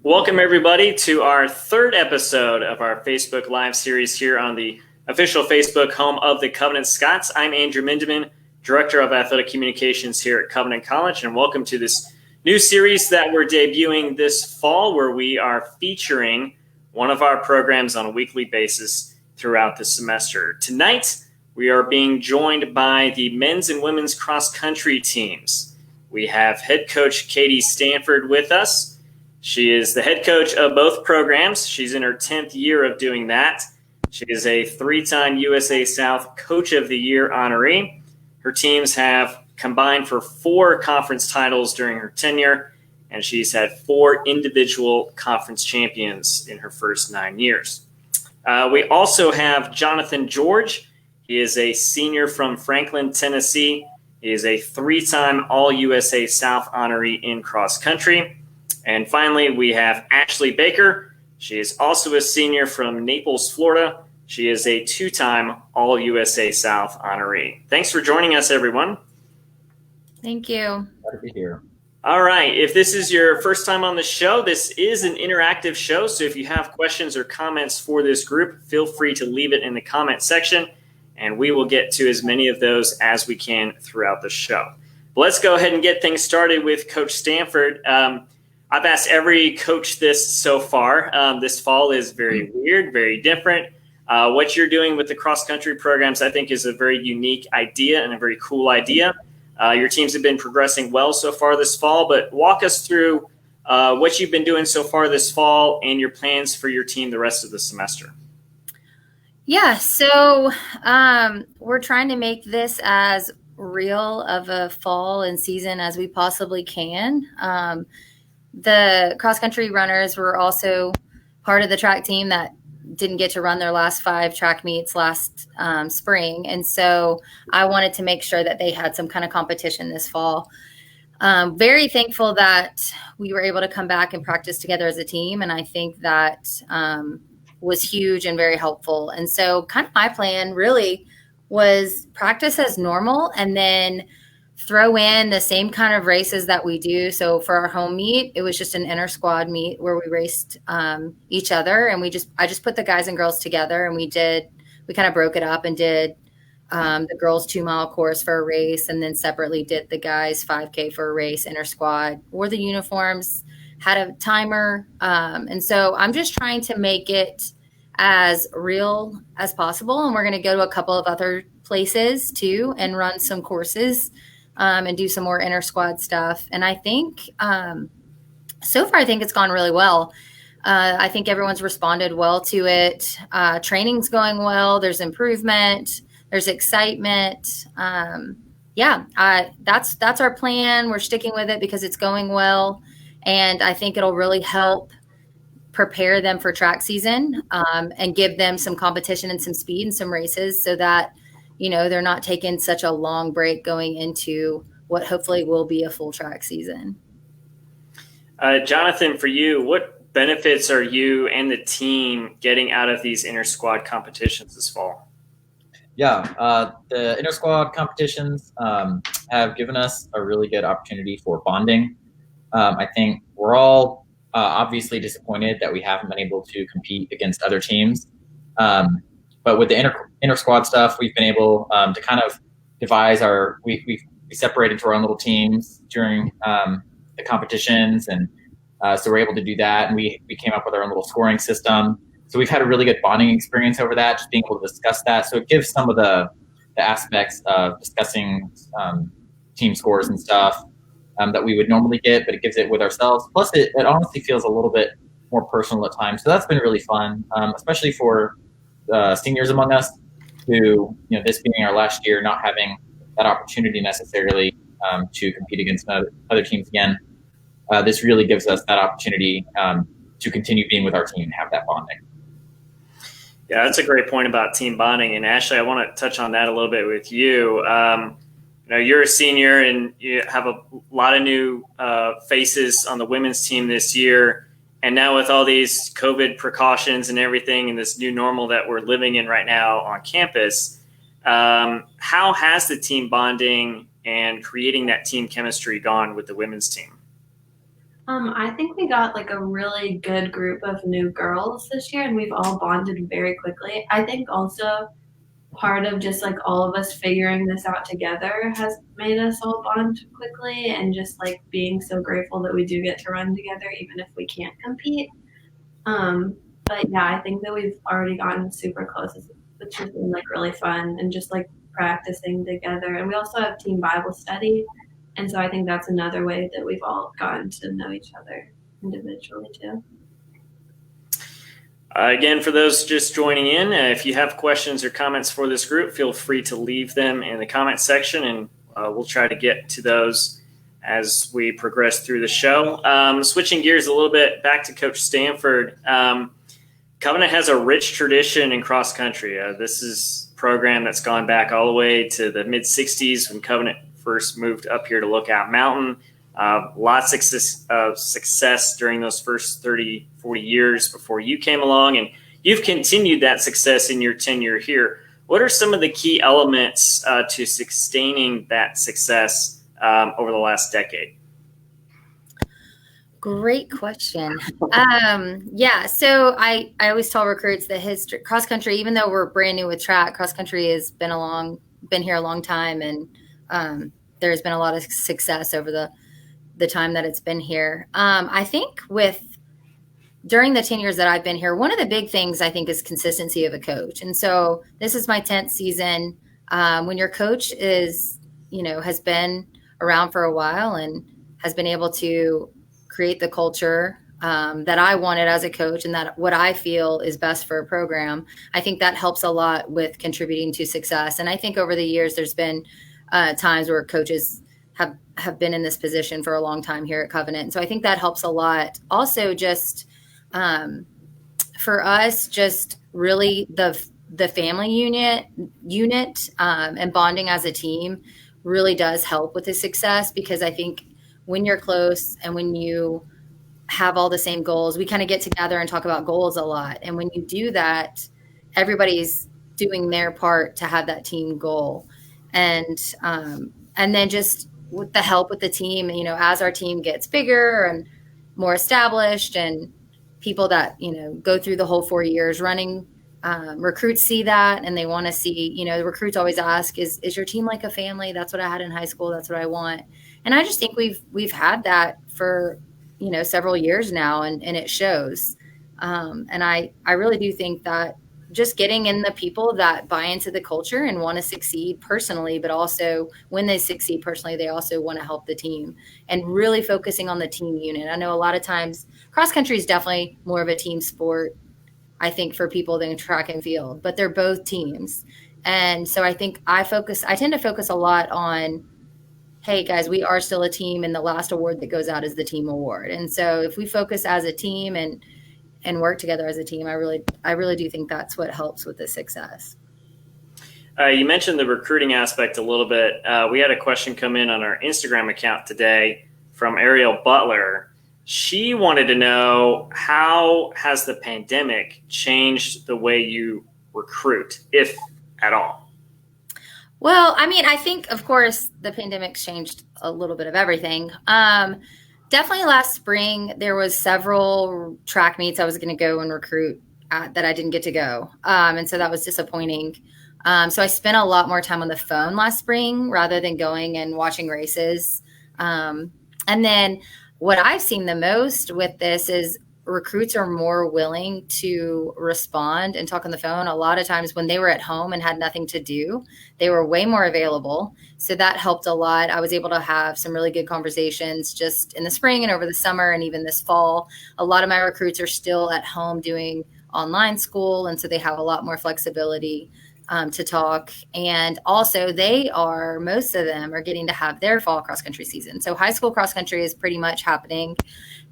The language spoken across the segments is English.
Welcome, everybody, to our third episode of our Facebook Live series here on the official Facebook home of the Covenant Scots. I'm Andrew Mindeman, Director of Athletic Communications here at Covenant College, and welcome to this new series that we're debuting this fall, where we are featuring one of our programs on a weekly basis throughout the semester. Tonight, we are being joined by the men's and women's cross-country teams. We have head coach Katie Stanford with us. She is the head coach of both programs. She's in her 10th year of doing that. She is a three-time USA South Coach of the Year honoree. Her teams have combined for 4 conference titles during her tenure, and she's had 4 individual conference champions in her first 9 years. We also have Jonathan George. He is a senior from Franklin, Tennessee. He is a 3-time All-USA South honoree in cross country. And finally, we have Ashley Baker. She is also a senior from Naples, Florida. She is a 2-time All-USA South honoree. Thanks for joining us, everyone. Thank you. Glad to be here. All right. If this is your first time on the show, this is an interactive show. So if you have questions or comments for this group, feel free to leave it in the comment section, and we will get to as many of those as we can throughout the show. But let's go ahead and get things started with Coach Stanford. I've asked every coach this so far. This fall is very weird, very different. What you're doing with the cross-country programs, I think, is a very unique idea and a very cool idea. Your teams have been progressing well so far this fall, but walk us through what you've been doing so far this fall and your plans for your team the rest of the semester. Yeah, so we're trying to make this as real of a fall and season as we possibly can. The cross-country runners were also part of the track team that didn't get to run their last 5 track meets last spring. And so I wanted to make sure that they had some kind of competition this fall. Very thankful that we were able to come back and practice together as a team. And I think that was huge and very helpful. And so kind of my plan really was practice as normal and then throw in the same kind of races that we do. So for our home meet, it was just an inter squad meet where we raced each other, and I just put the guys and girls together, and we kind of broke it up and did the girls 2-mile course for a race, and then separately did the guys 5K for a race, inter squad, wore the uniforms, had a timer. And so I'm just trying to make it as real as possible. And we're going to go to a couple of other places too and run some courses and do some more inter squad stuff. And I think so far, I think it's gone really well. I think everyone's responded well to it. Training's going well. There's improvement. There's excitement. That's our plan. We're sticking with it because it's going well. And I think it'll really help prepare them for track season and give them some competition and some speed and some races so that they're not taking such a long break going into what hopefully will be a full track season. Jonathan, for you, what benefits are you and the team getting out of these inter-squad competitions this fall? Yeah, the inter-squad competitions have given us a really good opportunity for bonding. I think we're all obviously disappointed that we haven't been able to compete against other teams. But with the inter squad stuff, we've been able to kind of devise we separate into our own little teams during the competitions. And so we're able to do that. And we came up with our own little scoring system. So we've had a really good bonding experience over that, just being able to discuss that. So it gives some of the aspects of discussing team scores and stuff that we would normally get, but it gives it with ourselves. Plus it honestly feels a little bit more personal at times. So that's been really fun, especially for seniors among us who, this being our last year, not having that opportunity necessarily to compete against other teams again. This really gives us that opportunity to continue being with our team and have that bonding. Yeah, that's a great point about team bonding. And Ashley, I want to touch on that a little bit with you. You're a senior and you have a lot of new faces on the women's team this year. And now with all these COVID precautions and everything and this new normal that we're living in right now on campus, how has the team bonding and creating that team chemistry gone with the women's team? I think we got like a really good group of new girls this year, and we've all bonded very quickly. I think also part of just like all of us figuring this out together has made us all bond quickly, and just like being so grateful that we do get to run together even if we can't compete. But yeah, I think that we've already gotten super close, which has been like really fun and just like practicing together. And we also have team Bible study. And so I think that's another way that we've all gotten to know each other individually too. Again, for those just joining in, if you have questions or comments for this group, feel free to leave them in the comment section, and we'll try to get to those as we progress through the show. Switching gears a little bit, back to Coach Stanford. Covenant has a rich tradition in cross country. This is a program that's gone back all the way to the mid-'60s when Covenant first moved up here to Lookout Mountain. Lots of success during those first 30, 40 years before you came along, and you've continued that success in your tenure here. What are some of the key elements to sustaining that success over the last decade? Great question. Yeah, so I always tell recruits that history cross country, even though we're brand new with track, cross country has been here a long time, and there's been a lot of success over the time that it's been here. I think during the 10 years that I've been here, one of the big things I think is consistency of a coach. And so this is my 10th season. When your coach has been around for a while and has been able to create the culture that I wanted as a coach, and that what I feel is best for a program, I think that helps a lot with contributing to success. And I think over the years, there's been times where coaches have been in this position for a long time here at Covenant. And so I think that helps a lot. Also, just for us, just really the family unit and bonding as a team really does help with the success, because I think when you're close and when you have all the same goals, we kind of get together and talk about goals a lot. And when you do that, everybody's doing their part to have that team goal. And then just with the help with the team, as our team gets bigger and more established, and people that, go through the whole 4 years running, recruits see that, and they want to see, the recruits always ask, is your team like a family? That's what I had in high school. That's what I want. And I just think we've had that for, several years now, and it shows. And I really do think that just getting in the people that buy into the culture and want to succeed personally, but also when they succeed personally, they also want to help the team, and really focusing on the team unit. I know a lot of times cross country is definitely more of a team sport, I think, for people than track and field, but they're both teams. And so I think I tend to focus a lot on, hey guys, we are still a team, and the last award that goes out is the team award. And so if we focus as a team and work together as a team, I really do think that's what helps with the success. You mentioned the recruiting aspect a little bit. We had a question come in on our Instagram account today from Ariel Butler. She wanted to know, how has the pandemic changed the way you recruit, if at all? Well, I think, of course, the pandemic's changed a little bit of everything. Definitely last spring, there was several track meets I was going to go and recruit at that I didn't get to go. And so that was disappointing. So I spent a lot more time on the phone last spring rather than going and watching races. And then what I've seen the most with this is recruits are more willing to respond and talk on the phone. A lot of times when they were at home and had nothing to do, they were way more available. So that helped a lot. I was able to have some really good conversations just in the spring and over the summer and even this fall. A lot of my recruits are still at home doing online school, and so they have a lot more flexibility to talk. And also most of them are getting to have their fall cross country season. So high school cross country is pretty much happening,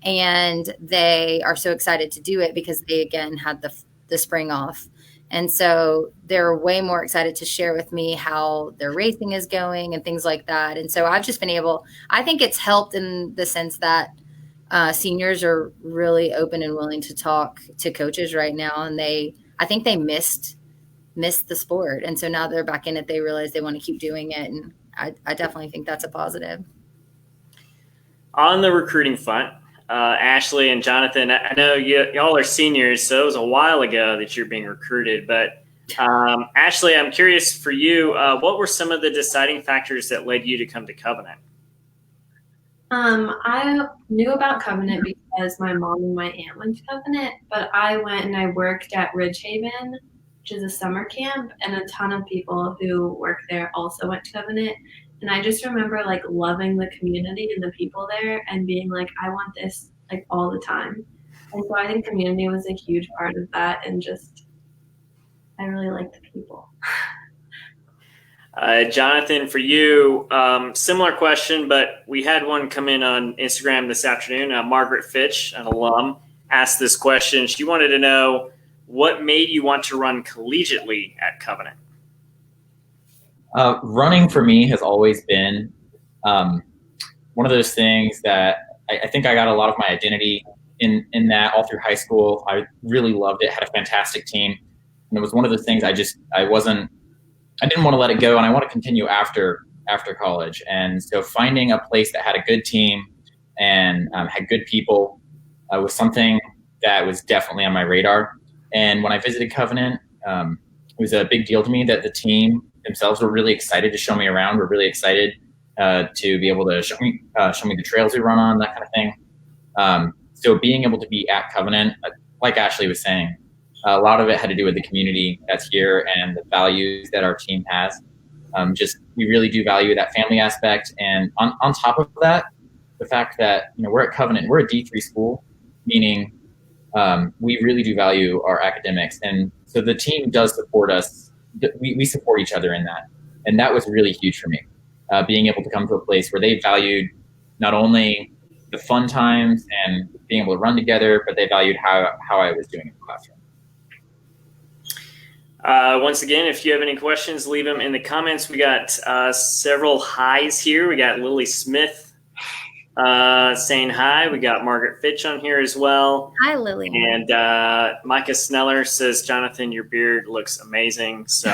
and they are so excited to do it because they again had the spring off. And so they're way more excited to share with me how their racing is going and things like that. And so I've just been I think it's helped in the sense that seniors are really open and willing to talk to coaches right now. And I think they missed the sport. And so now they're back in it. They realize they want to keep doing it. And I definitely think that's a positive. On the recruiting front, Ashley and Jonathan. I know y'all are seniors, so it was a while ago that you're being recruited. But Ashley, I'm curious for you, what were some of the deciding factors that led you to come to Covenant? I knew about Covenant because my mom and my aunt went to Covenant, but I went and I worked at Ridgehaven, which is a summer camp, and a ton of people who work there also went to Covenant. And I just remember like loving the community and the people there and being like, I want this like all the time. And so I think community was a huge part of that, and just I really like the people. Jonathan, for you, similar question, but we had one come in on Instagram this afternoon. Margaret Fitch, an alum, asked this question. She wanted to know what made you want to run collegiately at Covenant? Running for me has always been one of those things that I think I got a lot of my identity in that all through high school. I really loved it, had a fantastic team. And it was one of those things I didn't want to let it go, and I want to continue after college. And so finding a place that had a good team and had good people was something that was definitely on my radar. And when I visited Covenant, it was a big deal to me that the team themselves were really excited to show me around. We're really excited to be able to show me the trails we run on, that kind of thing. So being able to be at Covenant, like Ashley was saying, a lot of it had to do with the community that's here and the values that our team has. We really do value that family aspect. And on top of that, the fact that we're at Covenant, we're a D3 school, meaning we really do value our academics. And so the team does support us. We support each other in that. And that was really huge for me, being able to come to a place where they valued not only the fun times and being able to run together, but they valued how I was doing in the classroom. Once again, if you have any questions, leave them in the comments. We got several highs here. We got Lily Smith saying hi. We got Margaret Fitch on here as well. Hi, Lily. And Micah Sneller says, Jonathan, your beard looks amazing. So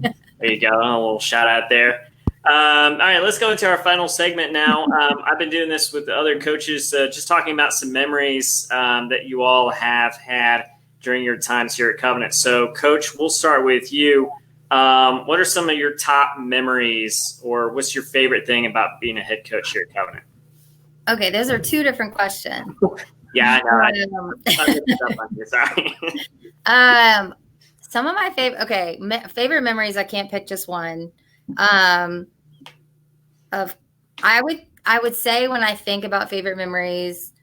there you go. A little shout out there. All right, let's go into our final segment now. I've been doing this with the other coaches, just talking about some memories that you all have had during your times here at Covenant. So, Coach, we'll start with you. What are some of your top memories, or what's your favorite thing about being a head coach here at Covenant? Okay, those are two different questions. Yeah, I know. Sorry. Some of my favorite memories. I can't pick just one. I would say when I think about favorite memories,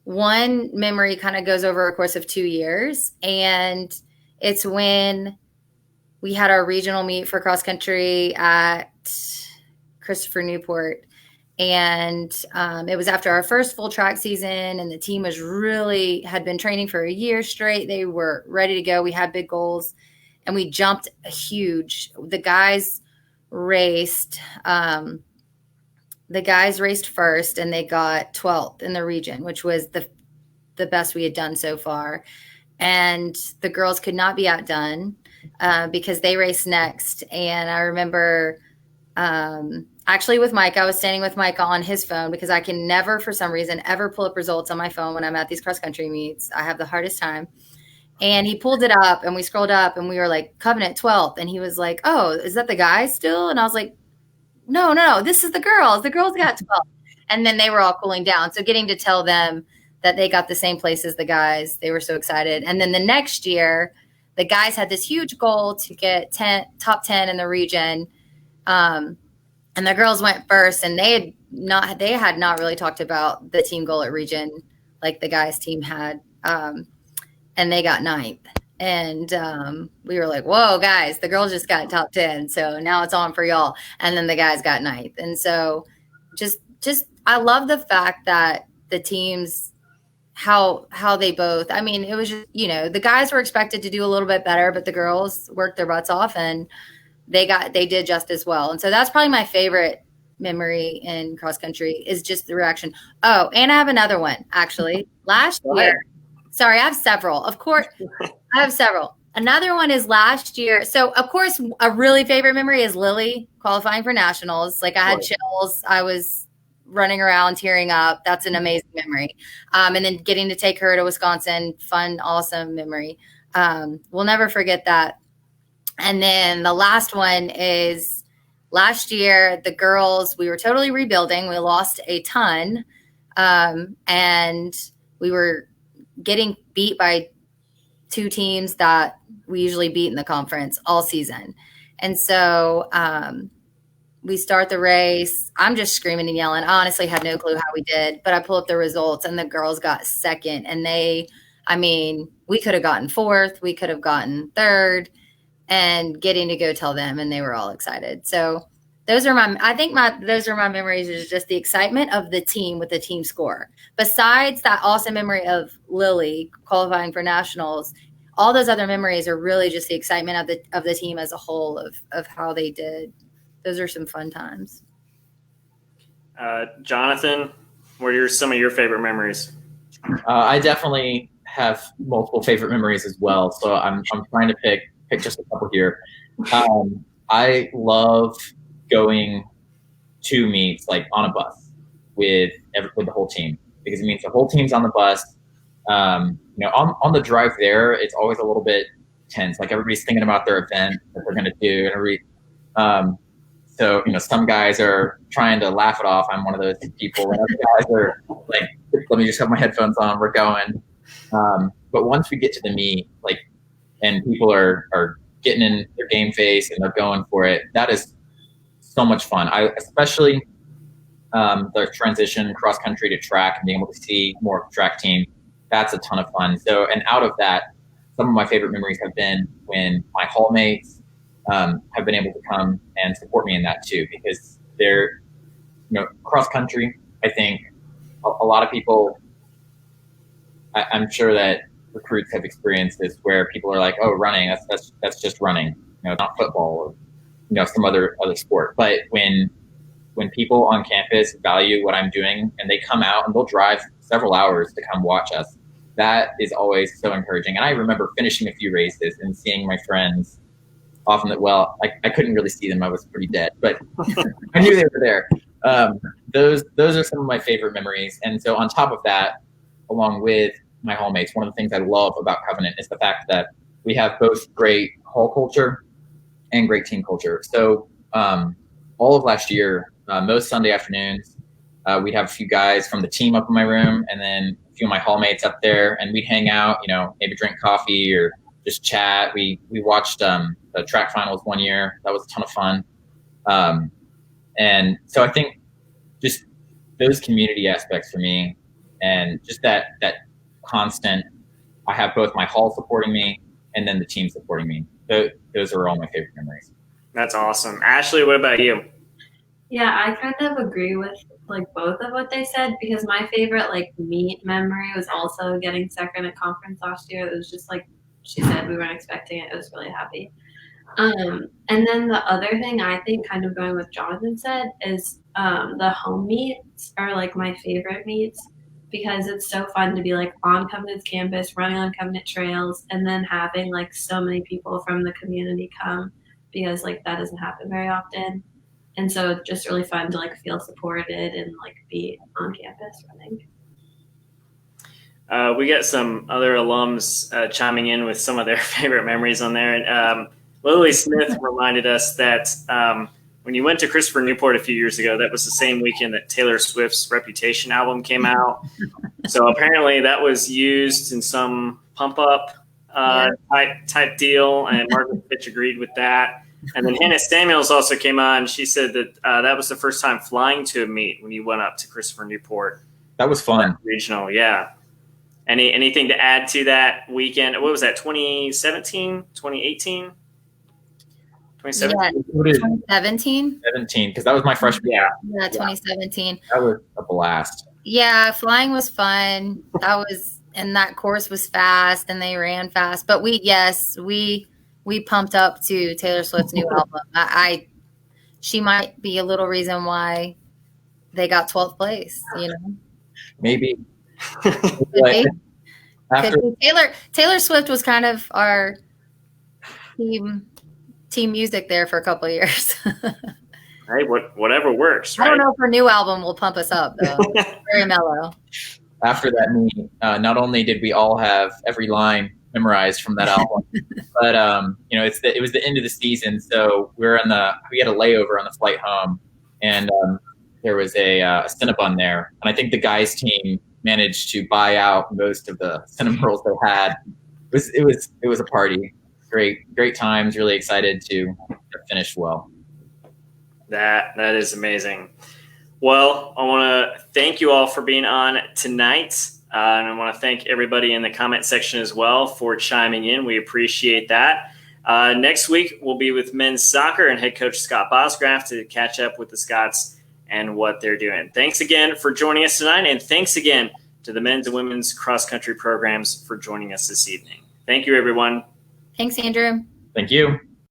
one memory kind of goes over a course of 2 years, and it's when we had our regional meet for cross country at Christopher Newport. And it was after our first full track season, and the team had been training for a year straight. They were ready to go. We had big goals, and we jumped the guys raced first, and they got 12th in the region, which was the best we had done so far. And the girls could not be outdone because they raced next. And I remember actually with Mike, I was standing with Mike on his phone because I can never, for some reason, ever pull up results on my phone when I'm at these cross country meets. I have the hardest time. And he pulled it up, and we scrolled up, and we were like, Covenant 12th. And he was like, oh, is that the guys still? And I was like, no, this is the girls. The girls got 12. And then they were all cooling down. So getting to tell them that they got the same place as the guys, they were so excited. And then the next year, the guys had this huge goal to get top 10 in the region. And the girls went first, and they had not really talked about the team goal at region like the guys team had. And they got 9th. And we were like, whoa, guys, the girls just got top 10. So now it's on for y'all. And then the guys got 9th. And so just I love the fact that the teams, how they both, I mean, it was just, the guys were expected to do a little bit better, but the girls worked their butts off, and they did just as well. And so that's probably my favorite memory in cross country, is just the reaction. Oh, and I have another one, actually. Last year. Sorry, I have several. Of course, I have several. Another one is last year. So, of course, a really favorite memory is Lily qualifying for nationals. Like, I had chills. I was running around tearing up. That's an amazing memory. And then getting to take her to Wisconsin, fun, awesome memory. We'll never forget that. And then the last one is last year, the girls, we were totally rebuilding. We lost a ton. And we were getting beat by two teams that we usually beat in the conference all season. And so we start the race. I'm just screaming and yelling. I honestly had no clue how we did, but I pull up the results and the girls got second. And we could have gotten fourth. We could have gotten third, and getting to go tell them, and they were all excited. So those are my memories, is just the excitement of the team with the team score. Besides that awesome memory of Lily qualifying for nationals, all those other memories are really just the excitement of the team as a whole of how they did. Those are some fun times. Jonathan, what are some of your favorite memories? I definitely have multiple favorite memories as well. So I'm trying to pick just a couple here. I love going to meets like on a bus with the whole team, because it means the whole team's on the bus. On the drive there, it's always a little bit tense. Like everybody's thinking about their event that they're going to do, and so some guys are trying to laugh it off. I'm one of those people. And other guys are like, "Let me just have my headphones on. We're going." But once we get to the meet, and people are getting in their game face and they're going for it, that is so much fun. Especially the transition cross country to track and being able to see more of the track team. That's a ton of fun. So, and out of that, some of my favorite memories have been when my hallmates have been able to come and support me in that too, because they're, cross country. I think a lot of people, I'm sure that recruits have experienced this, where people are like, "Oh, running, that's just running, not football or some other sport." But when people on campus value what I'm doing and they come out and they'll drive several hours to come watch us, that is always so encouraging. And I remember finishing a few races and seeing my friends often I couldn't really see them. I was pretty dead, but I knew they were there. Those are some of my favorite memories. And so on top of that, along with my hallmates, one of the things I love about Covenant is the fact that we have both great hall culture and great team culture. So all of last year, most Sunday afternoons, we'd have a few guys from the team up in my room, and then a few of my hallmates up there, and we'd hang out, maybe drink coffee or just chat. We watched the track finals one year. That was a ton of fun. And so I think just those community aspects for me, and just that constant, I have both my hall supporting me and then the team supporting me. Those are all my favorite memories. That's awesome. Ashley, what about you? Yeah, I kind of agree with both of what they said, because my favorite meet memory was also getting second at conference last year. It was just like she said, we weren't expecting it. I was really happy. And then the other thing I think, kind of going with Jonathan said, is the home meets are my favorite meets, because it's so fun to be on Covenant's campus, running on Covenant trails, and then having so many people from the community come, because that doesn't happen very often. And so it's just really fun to feel supported and be on campus running. We got some other alums chiming in with some of their favorite memories on there. And Lily Smith reminded us that when you went to Christopher Newport a few years ago, that was the same weekend that Taylor Swift's Reputation album came out. So apparently that was used in some pump up type deal, and Margaret Fitch agreed with that. And then Hannah Samuels also came on. She said that that was the first time flying to a meet when you went up to Christopher Newport. That was fun. Regional, yeah. Anything to add to that weekend? What was that, 2017, 2018? 2017? Yeah, 2017? 17, because that was my freshman year. Yeah, 2017. That was a blast. Yeah, flying was fun. And that course was fast, and they ran fast. But we pumped up to Taylor Swift's new album. She might be a little reason why they got 12th place, Maybe. Taylor Swift was kind of our team music there for a couple of years. Hey, whatever works, right? I don't know if her new album will pump us up, though. Very mellow. After that meet, not only did we all have every line memorized from that album, but it was the end of the season, so we had a layover on the flight home, and there was a Cinnabon there, and I think the guys' team managed to buy out most of the cinnamon rolls they had. It was a party, great times. Really excited to finish well. That is amazing. Well, I want to thank you all for being on tonight. And I want to thank everybody in the comment section as well for chiming in. We appreciate that. Next week, we'll be with men's soccer and head coach Scott Bosgraf to catch up with the Scots and what they're doing. Thanks again for joining us tonight. And thanks again to the men's and women's cross-country programs for joining us this evening. Thank you, everyone. Thanks, Andrew. Thank you.